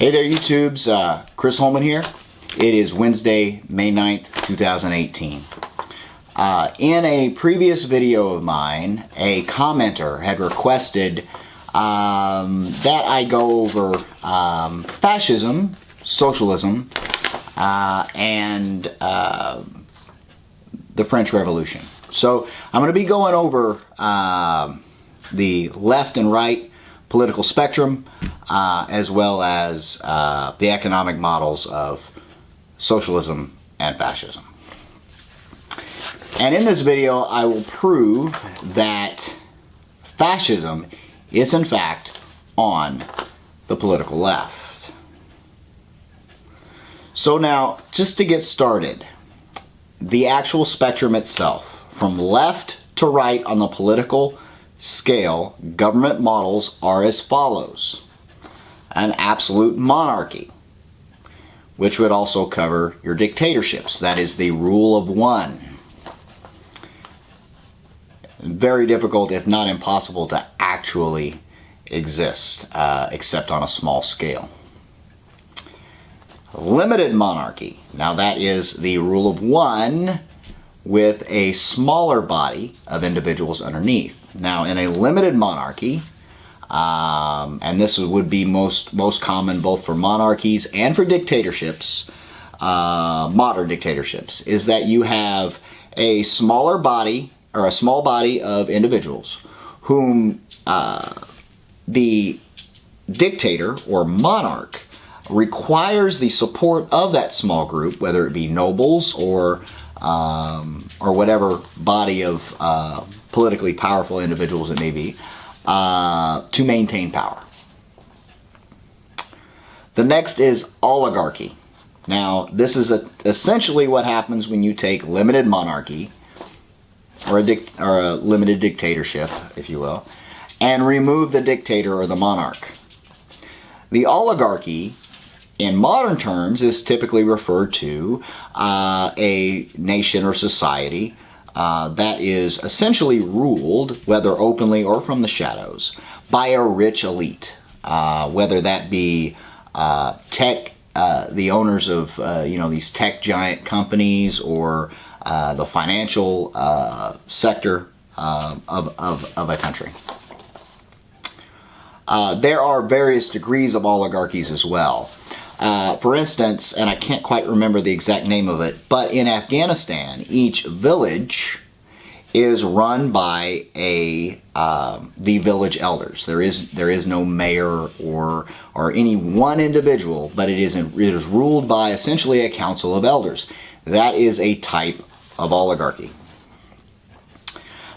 Hey there, YouTubes. Chris Holman here. It is Wednesday, May 9th, 2018. In a previous video of mine, a commenter had requested that I go over fascism, socialism, and the French Revolution. So I'm going to be going over the left and right political spectrum, as well as the economic models of socialism and fascism. And in this video, I will prove that fascism is in fact on the political left. So now, just to get started, the actual spectrum itself, from left to right on the political scale, government models are as follows. An absolute monarchy, which would also cover your dictatorships. That is the rule of one. Very difficult, if not impossible, to actually exist, except on a small scale. Limited monarchy. Now that is the rule of one with a smaller body of individuals underneath. Now in a limited monarchy, and this would be most common both for monarchies and for dictatorships, modern dictatorships, is that you have a smaller body, or a small body of individuals whom the dictator or monarch requires the support of that small group, whether it be nobles or whatever body of politically powerful individuals it may be, to maintain power. The next is oligarchy. Now, this is essentially what happens when you take limited monarchy, or a limited dictatorship, if you will, and remove the dictator or the monarch. The oligarchy, in modern terms, is typically referred to a nation or society that is essentially ruled, whether openly or from the shadows, by a rich elite, whether that be the owners of these tech giant companies, or the financial sector of a country. There are various degrees of oligarchies as well. For instance, and I can't quite remember the exact name of it, but in Afghanistan, each village is run by the village elders. There is no mayor or any one individual, but it is ruled by essentially a council of elders. That is a type of oligarchy.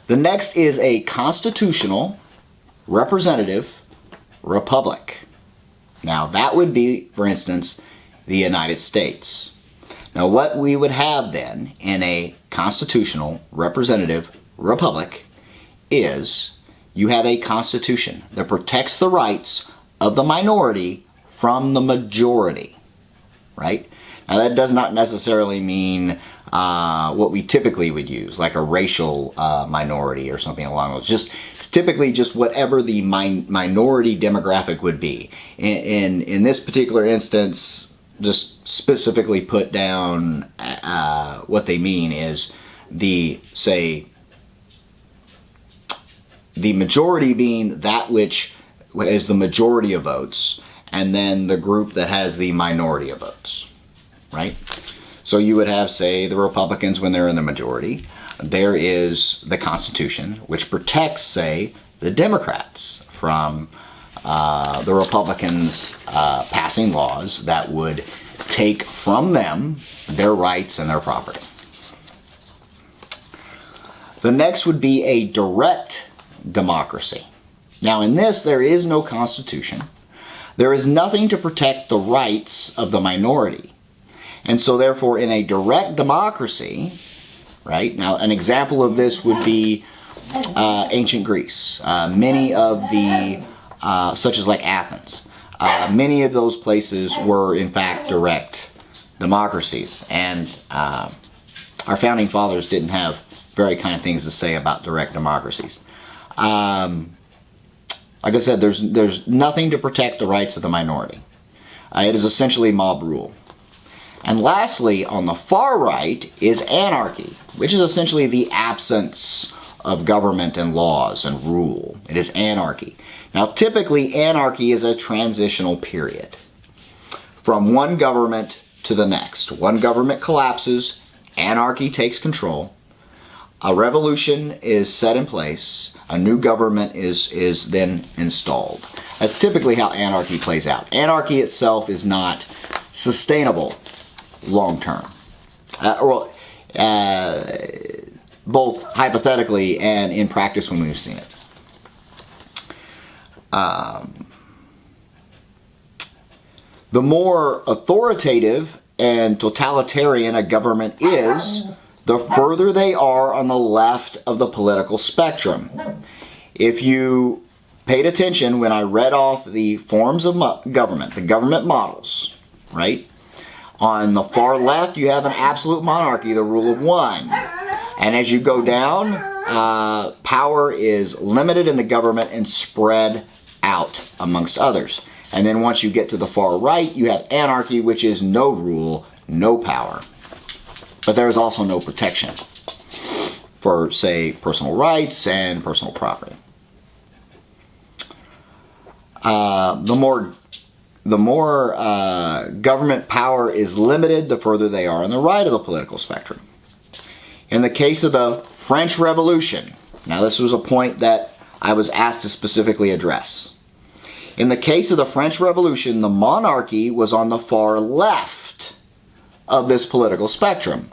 The next is a constitutional representative republic. Now that would be, for instance, the United States. Now what we would have then in a constitutional representative republic is you have a constitution that protects the rights of the minority from the majority, right? Now that does not necessarily mean what we typically would use, like a racial minority or something along those. It's typically just whatever the minority demographic would be. In this particular instance, just specifically put down what they mean is the majority being that which is the majority of votes, and then the group that has the minority of votes, right? So you would have, say, the Republicans when they're in the majority. There is the Constitution, which protects, say, the Democrats from the Republicans passing laws that would take from them their rights and their property. The next would be a direct democracy. Now in this, there is no constitution. There is nothing to protect the rights of the minority. And so therefore in a direct democracy, right, now an example of this would be ancient Greece. Many of the, such as like Athens, many of those places were in fact direct democracies. And our founding fathers didn't have very kind things to say about direct democracies. Like I said, there's nothing to protect the rights of the minority. It is essentially mob rule. And lastly, on the far right is anarchy, which is essentially the absence of government and laws and rule. It is anarchy. Now, typically, anarchy is a transitional period from one government to the next. One government collapses, anarchy takes control, a revolution is set in place, a new government is then installed. That's typically how anarchy plays out. Anarchy itself is not sustainable long term. Both hypothetically and in practice when we've seen it. The more authoritative and totalitarian a government is, the further they are on the left of the political spectrum. If you paid attention when I read off the forms of government, the government models, right? On the far left, you have an absolute monarchy, the rule of one. And as you go down, power is limited in the government and spread out amongst others. And then once you get to the far right, you have anarchy, which is no rule, no power. But there is also no protection for, say, personal rights and personal property. The more government power is limited, the further they are on the right of the political spectrum. In the case of the French Revolution, now this was a point that I was asked to specifically address. In the case of the French Revolution, the monarchy was on the far left of this political spectrum,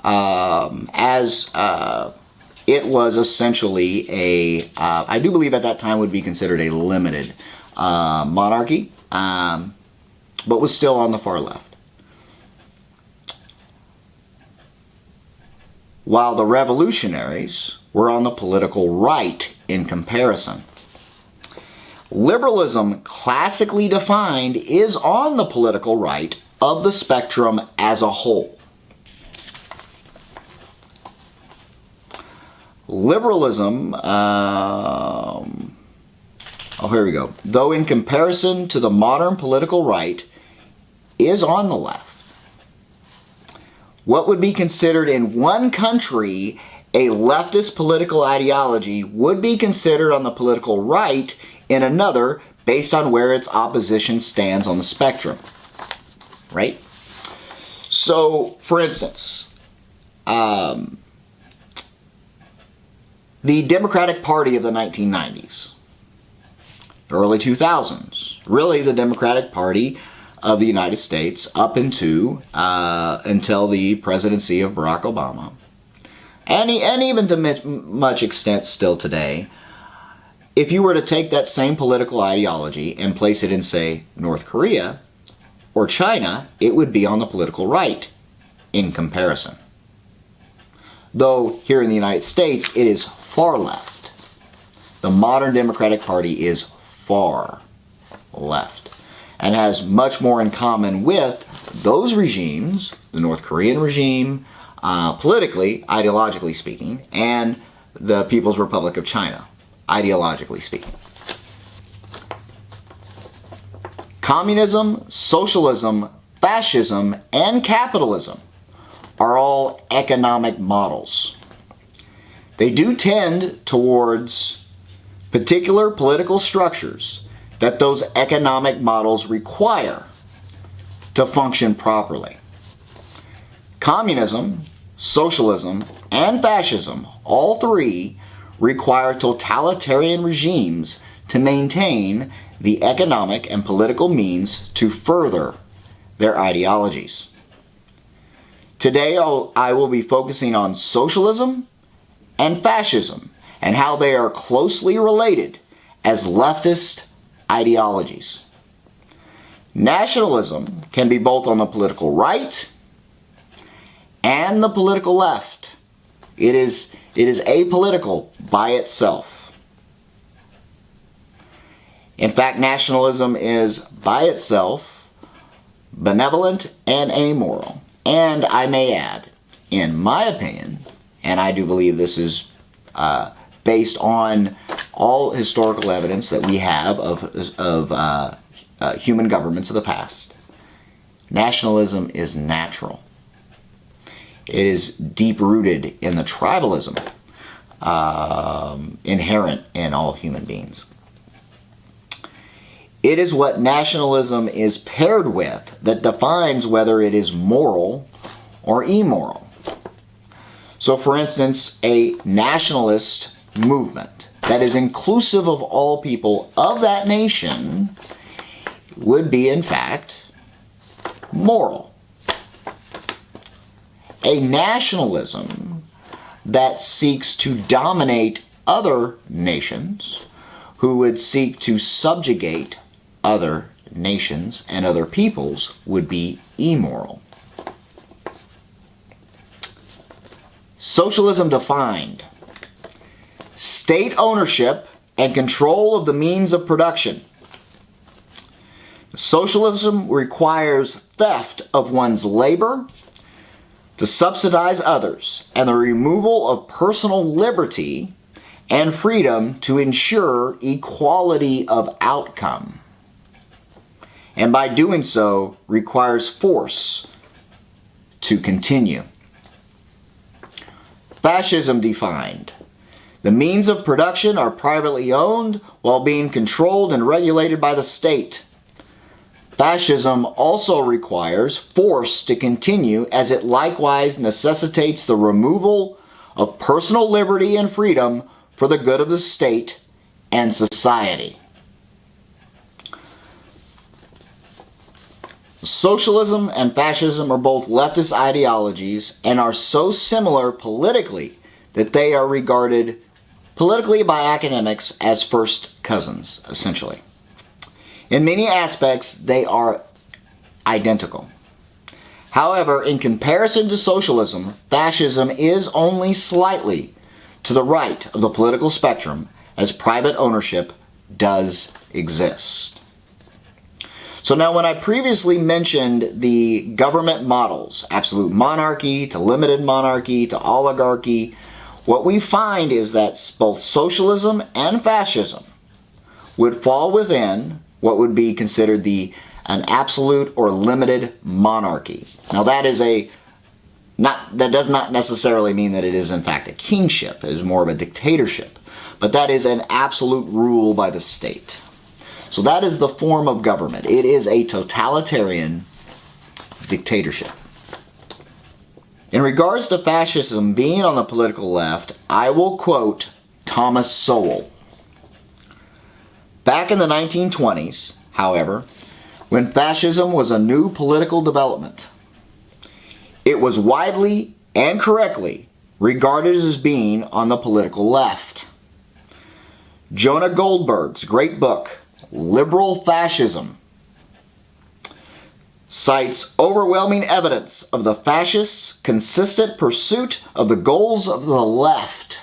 as it was essentially I do believe at that time would be considered a limited monarchy, but was still on the far left. While the revolutionaries were on the political right in comparison. Liberalism, classically defined, is on the political right of the spectrum as a whole. Liberalism, here we go. Though in comparison to the modern political right, is on the left. What would be considered in one country a leftist political ideology would be considered on the political right in another based on where its opposition stands on the spectrum. Right? So, for instance, the Democratic Party of the 1990s, early 2000s, really the Democratic Party of the United States up until the presidency of Barack Obama, and even to much extent still today, if you were to take that same political ideology and place it in, say, North Korea or China, it would be on the political right in comparison. Though here in the United States, it is far left. The modern Democratic Party is far left and has much more in common with those regimes, the North Korean regime, politically, ideologically speaking, and the People's Republic of China, ideologically speaking. Communism, socialism, fascism, and capitalism are all economic models. They do tend towards particular political structures that those economic models require to function properly. Communism, socialism, and fascism, all three require totalitarian regimes to maintain the economic and political means to further their ideologies. Today, I will be focusing on socialism and fascism and how they are closely related as leftist ideologies. Nationalism can be both on the political right and the political left. It is apolitical by itself. In fact, nationalism is by itself benevolent and amoral. And I may add, in my opinion, and I do believe this is based on all historical evidence that we have of human governments of the past. Nationalism is natural. It is deep-rooted in the tribalism inherent in all human beings. It is what nationalism is paired with that defines whether it is moral or immoral. So, for instance, a nationalist movement that is inclusive of all people of that nation would be, in fact, moral. A nationalism that seeks to dominate other nations, who would seek to subjugate other nations and other peoples, would be immoral. Socialism defined: state ownership and control of the means of production. Socialism requires theft of one's labor to subsidize others, and the removal of personal liberty and freedom to ensure equality of outcome. And by doing so, requires force to continue. Fascism defined: the means of production are privately owned while being controlled and regulated by the state. Fascism also requires force to continue, as it likewise necessitates the removal of personal liberty and freedom for the good of the state and society. Socialism and fascism are both leftist ideologies and are so similar politically that they are regarded politically by academics as first cousins, essentially. In many aspects, they are identical. However, in comparison to socialism, fascism is only slightly to the right of the political spectrum, as private ownership does exist. So now, when I previously mentioned the government models, absolute monarchy to limited monarchy to oligarchy, what we find is that both socialism and fascism would fall within what would be considered an absolute or limited monarchy. Now that does not necessarily mean that it is in fact a kingship. It is more of a dictatorship. But that is an absolute rule by the state. So that is the form of government. It is a totalitarian dictatorship. In regards to fascism being on the political left, I will quote Thomas Sowell. Back in the 1920s, however, when fascism was a new political development, it was widely and correctly regarded as being on the political left. Jonah Goldberg's great book, Liberal Fascism, cites overwhelming evidence of the fascists' consistent pursuit of the goals of the left,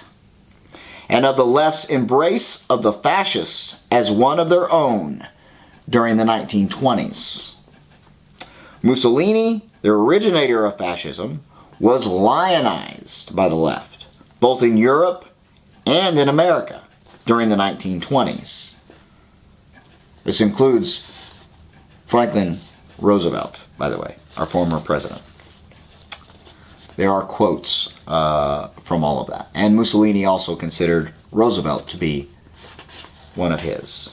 and of the left's embrace of the fascists as one of their own during the 1920s. Mussolini, the originator of fascism, was lionized by the left, both in Europe and in America during the 1920s. This includes Franklin Roosevelt, by the way, our former president. There are quotes from all of that. And Mussolini also considered Roosevelt to be one of his.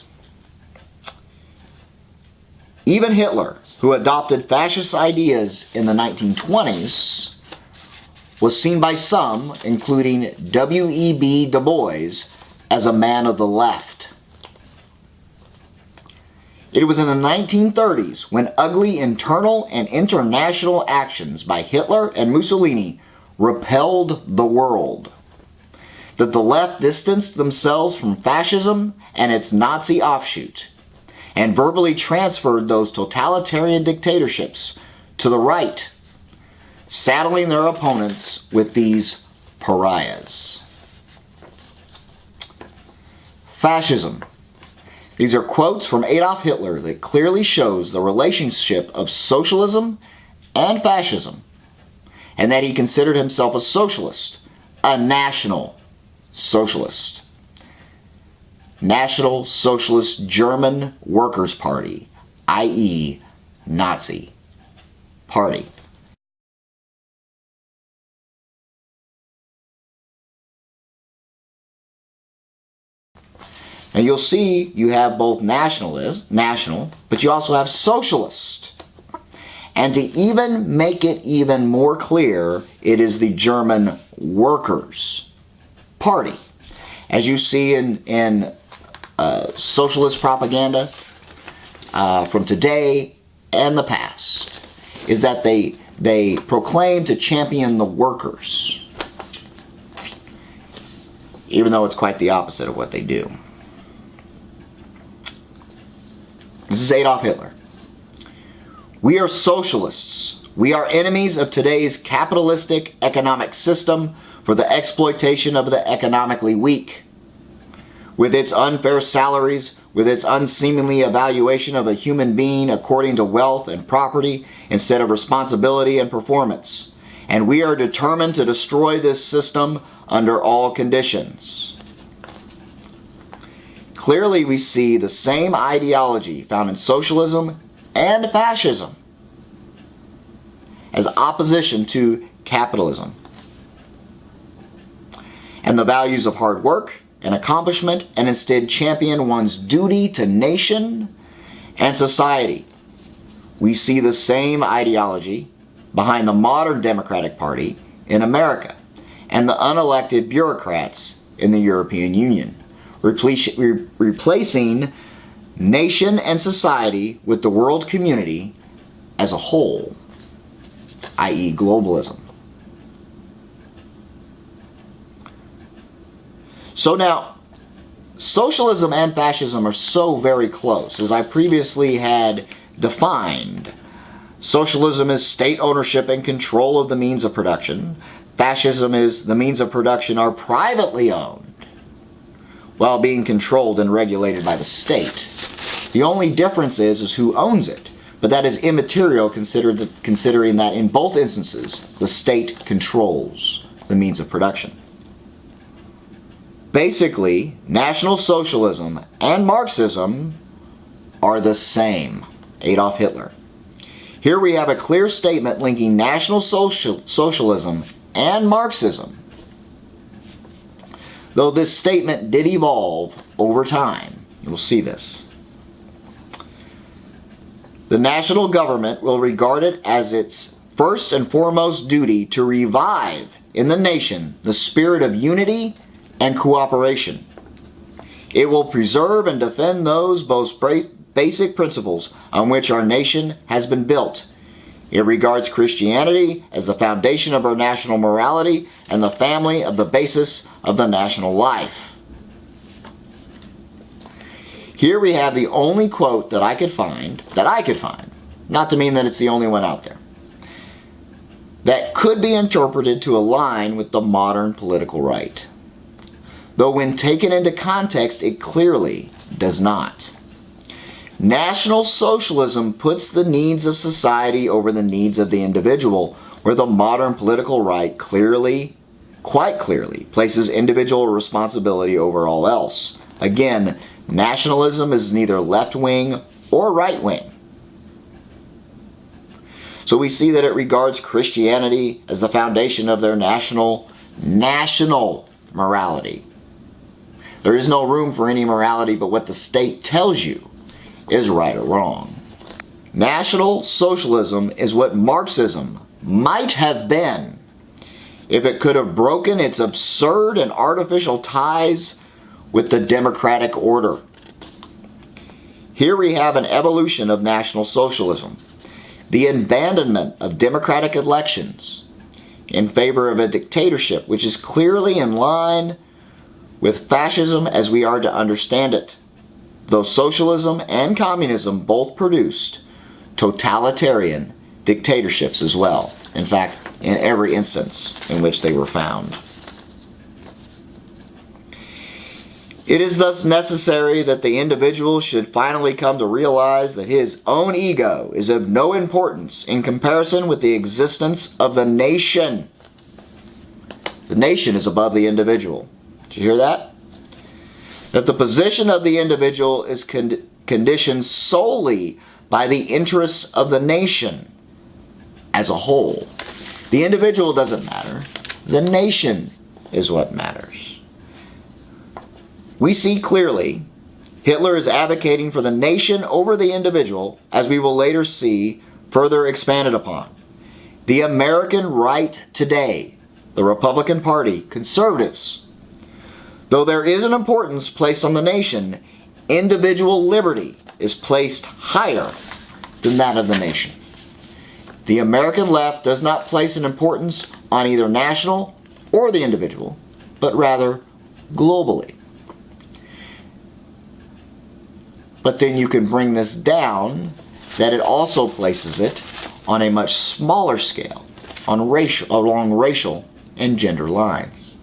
Even Hitler, who adopted fascist ideas in the 1920s, was seen by some, including W.E.B. Du Bois, as a man of the left. It was in the 1930s when ugly internal and international actions by Hitler and Mussolini repelled the world that the left distanced themselves from fascism and its Nazi offshoot, and verbally transferred those totalitarian dictatorships to the right, saddling their opponents with these pariahs. Fascism. These are quotes from Adolf Hitler that clearly shows the relationship of socialism and fascism, and that he considered himself a socialist, a national socialist. National Socialist German Workers' Party, i.e., Nazi Party. Now you'll see you have both national, but you also have socialist. And to even make it even more clear, it is the German Workers' Party. As you see in socialist propaganda from today and the past, is that they proclaim to champion the workers, even though it's quite the opposite of what they do. This is Adolf Hitler. We are socialists. We are enemies of today's capitalistic economic system for the exploitation of the economically weak. With its unfair salaries, with its unseemly evaluation of a human being according to wealth and property instead of responsibility and performance. And we are determined to destroy this system under all conditions. Clearly we see the same ideology found in socialism and fascism as opposition to capitalism. And the values of hard work and accomplishment, and instead champion one's duty to nation and society. We see the same ideology behind the modern Democratic Party in America and the unelected bureaucrats in the European Union, replacing nation and society with the world community as a whole, i.e. globalism. So now, socialism and fascism are so very close. As I previously had defined, socialism is state ownership and control of the means of production. Fascism is the means of production are privately owned while being controlled and regulated by the state. The only difference is who owns it, but that is immaterial considering that in both instances, the state controls the means of production. Basically, National Socialism and Marxism are the same. Adolf Hitler. Here we have a clear statement linking National Socialism and Marxism. Though this statement did evolve over time. You will see this. The national government will regard it as its first and foremost duty to revive in the nation the spirit of unity and cooperation. It will preserve and defend those most basic principles on which our nation has been built. It regards Christianity as the foundation of our national morality and the family of the basis of the national life. Here we have the only quote that I could find, not to mean that it's the only one out there, that could be interpreted to align with the modern political right. Though when taken into context, it clearly does not. National Socialism puts the needs of society over the needs of the individual, where the modern political right quite clearly, places individual responsibility over all else. Again, nationalism is neither left-wing or right-wing. So we see that it regards Christianity as the foundation of their national morality. There is no room for any morality but what the state tells you is right or wrong. National Socialism is what Marxism might have been if it could have broken its absurd and artificial ties with the democratic order. Here we have an evolution of National Socialism, the abandonment of democratic elections in favor of a dictatorship, which is clearly in line with fascism as we are to understand it, though socialism and communism both produced totalitarian dictatorships as well. In fact, in every instance in which they were found. It is thus necessary that the individual should finally come to realize that his own ego is of no importance in comparison with the existence of the nation. The nation is above the individual. Did you hear that? That the position of the individual is conditioned solely by the interests of the nation as a whole. The individual doesn't matter. The nation is what matters. We see clearly Hitler is advocating for the nation over the individual, as we will later see further expanded upon. The American right today, the Republican Party, conservatives, though there is an importance placed on the nation, individual liberty is placed higher than that of the nation. The American left does not place an importance on either national or the individual, but rather globally. But then you can bring this down, that it also places it on a much smaller scale, along racial and gender lines.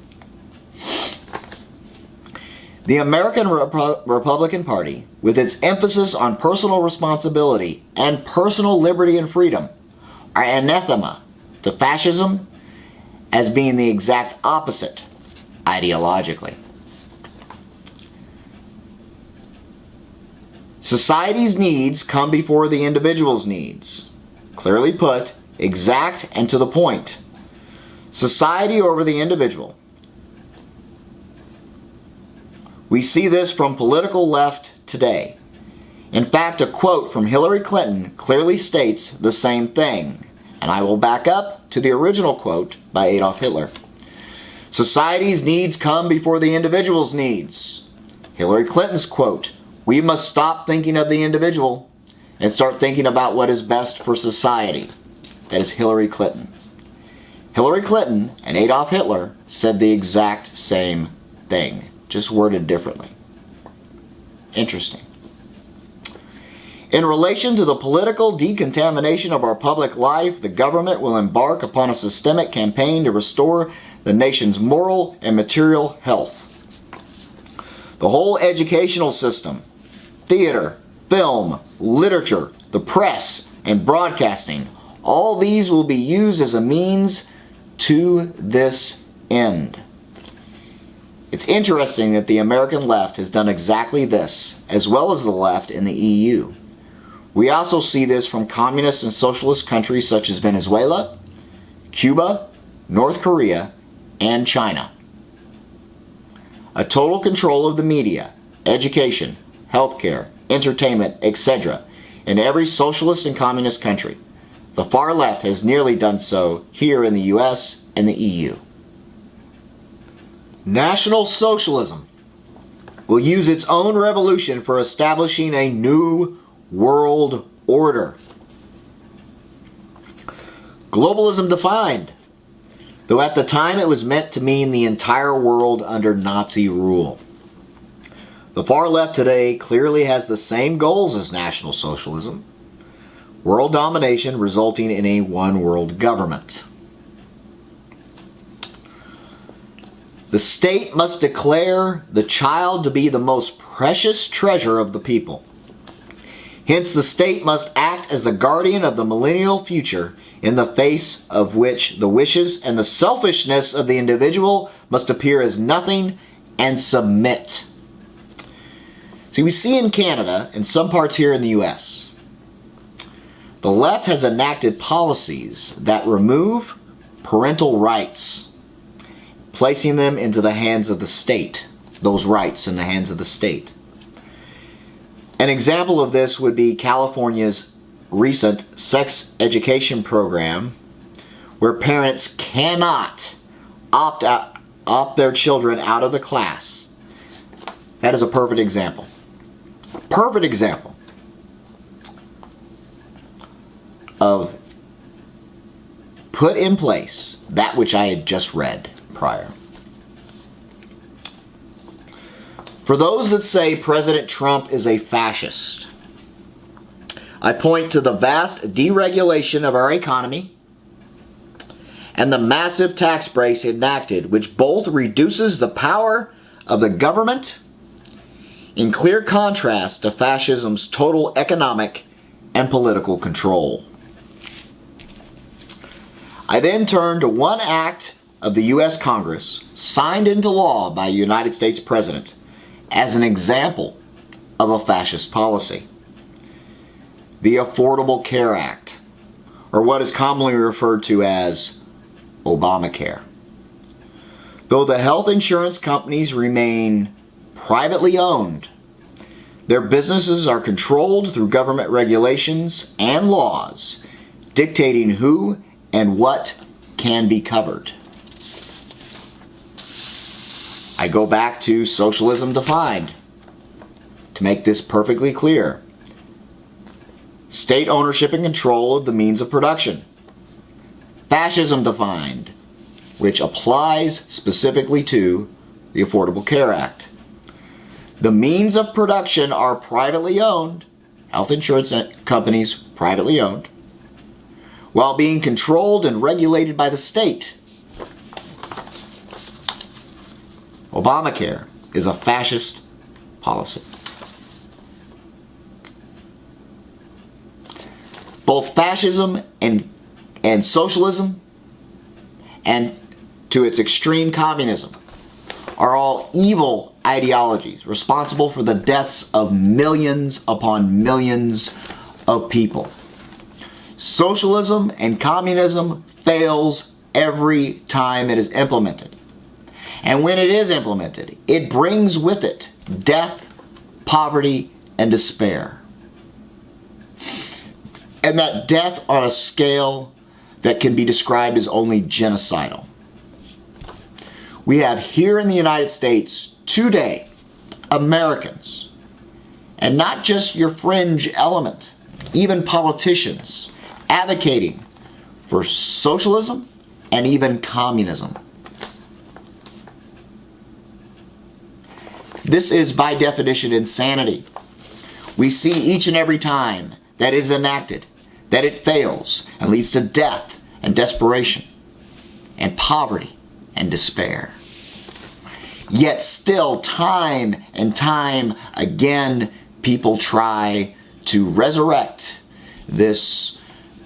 The American Republican Party, with its emphasis on personal responsibility and personal liberty and freedom, are anathema to fascism as being the exact opposite ideologically. Society's needs come before the individual's needs. Clearly put, exact and to the point. Society over the individual. We see this from political left today. In fact, a quote from Hillary Clinton clearly states the same thing, and I will back up to the original quote by Adolf Hitler. Society's needs come before the individual's needs. Hillary Clinton's quote, we must stop thinking of the individual and start thinking about what is best for society. That is Hillary Clinton. Hillary Clinton and Adolf Hitler said the exact same thing, just worded differently. Interesting. In relation to the political decontamination of our public life, the government will embark upon a systemic campaign to restore the nation's moral and material health. The whole educational system, theater, film, literature, the press, and broadcasting, all these will be used as a means to this end. It's interesting that the American left has done exactly this, as well as the left in the EU. We also see this from communist and socialist countries such as Venezuela, Cuba, North Korea, and China. A total control of the media, education, healthcare, entertainment, etc. in every socialist and communist country. The far left has nearly done so here in the US and the EU. National Socialism will use its own revolution for establishing a new world order. Globalism defined, though at the time it was meant to mean the entire world under Nazi rule. The far left today clearly has the same goals as National Socialism: world domination resulting in a one world government. The state must declare the child to be the most precious treasure of the people. Hence, the state must act as the guardian of the millennial future, in the face of which the wishes and the selfishness of the individual must appear as nothing and submit. See, we see in Canada, and some parts here in the US, the left has enacted policies that remove parental rights, placing them into the hands of the state, those rights in the hands of the state. An example of this would be California's recent sex education program, where parents cannot opt their children out of the class. That is a perfect example. Perfect example of put in place that which I had just read prior. For those that say President Trump is a fascist, I point to the vast deregulation of our economy and the massive tax breaks enacted, which both reduces the power of the government, in clear contrast to fascism's total economic and political control. I then turn to one act of the U.S. Congress, signed into law by a United States President, as an example of a fascist policy. the Affordable Care Act, or what is commonly referred to as Obamacare. Though the health insurance companies remain privately owned, their businesses are controlled through government regulations and laws dictating who and what can be covered. I go back to socialism defined to make this perfectly clear. State ownership and control of the means of production. Fascism defined, which applies specifically to the Affordable Care Act. The means of production are privately owned, health insurance companies privately owned, while being controlled and regulated by the state. Obamacare is a fascist policy. Both fascism and socialism, and to its extreme communism, are all evil ideologies responsible for the deaths of millions upon millions of people. Socialism and communism fails every time it is implemented. And when it is implemented, it brings with it death, poverty, and despair. And that death on a scale that can be described as only genocidal. We have here in the United States today Americans, and not just your fringe element, even politicians, advocating for socialism and even communism. This is by definition insanity. We see each and every time that is enacted that it fails and leads to death and desperation and poverty and despair. Yet still, time and time again, people try to resurrect this,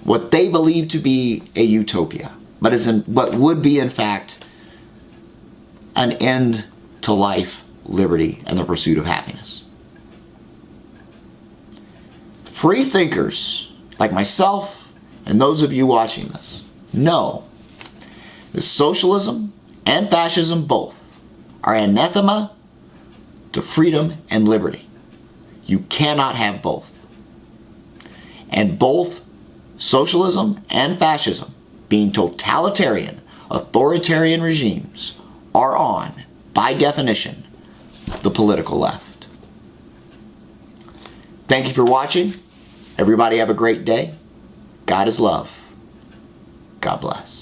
what they believe to be a utopia, but what would be in fact an end to life, liberty, and the pursuit of happiness. Free thinkers like myself and those of you watching this know that socialism and fascism both are anathema to freedom and liberty. You cannot have both. And both socialism and fascism, being totalitarian, authoritarian regimes, are on, by definition, the political left. Thank you for watching. Everybody have a great day. God is love. God bless.